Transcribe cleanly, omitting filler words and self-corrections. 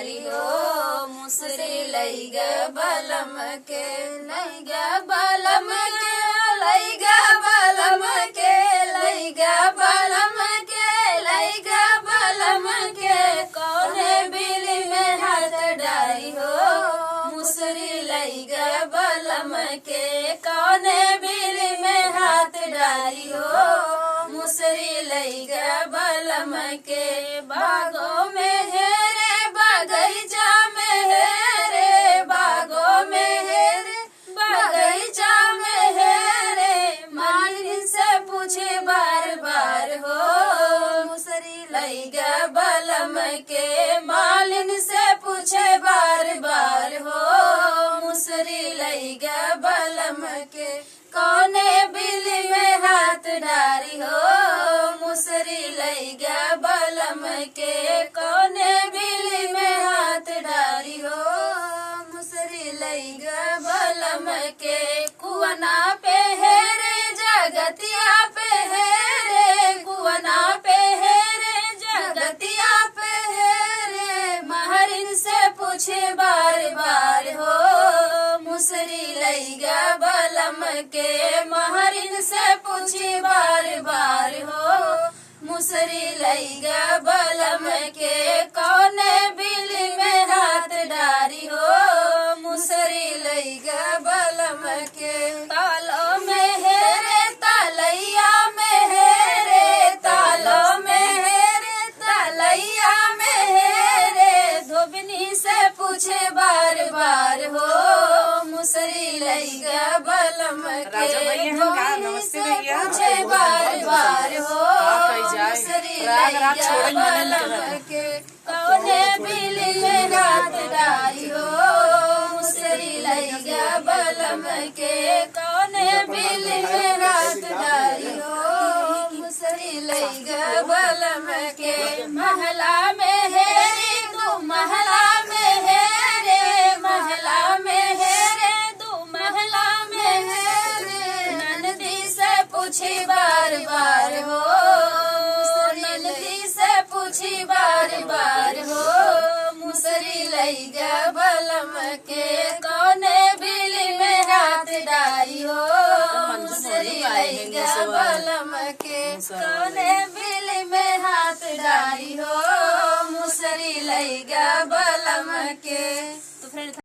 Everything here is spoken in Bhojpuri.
डारी हो मुसरी लैगा बलम के लैगा बलम के लैगा बलम के लैगा बलम के लैगा बलम के कौने बिली में हाथ डारी हो मुसरी लैगा बलम के कौने बिली में हाथ डारी हो मुसरी लैगा बलम के बागों में है रे बगीचा में है रे बागों में है रे बगीचा में है रे मालिन से पूछे बार बार हो मुसरी लैगा बलम के मालिन से पूछे बार बार हो मुसरी लैगा बलम के कौने बिली में हाथ डारी हो मुसरी लैगा बलम के कौने बिली में हाथ डारी हो मुसरी लैगा बलम के कुवना पे है रे जगतिया पे है रे कुवना पे है रे जगतिया पे है रे महरिन से पूछे बार बार हो मुसरी लैगा बलम के महरिन से पूछे बार बार हो मुसरी लैगा बलम के कौने बिली में हाथ डारी हो मुसरी लैगा बलम के तालो में है रे तलैया में है रे तालो में है रे तलैया में है रे धोबनी से पूछे बार बार हो मुसरी लैगा बलम के धोबनी से पूछे बार बार हो मुसरी लैगा बलम के कौने बिली में हाथ डारी हो मुसरी लैगा बलम के कौने बिली में हाथ डारी हो मुसरी लैगा बलम के महला में है रे दो महला में है रे महला में है रे दो महला में है रे ननदी से पूछी बार बार हो ननदी से पूछी बार बार हो मुसरी लैगा बलम के कौने बिली में हाथ डारी हो मुसरी लैगा बलम के कौने बिली में हाथ डारी हो मुसरी लैगा बलम के।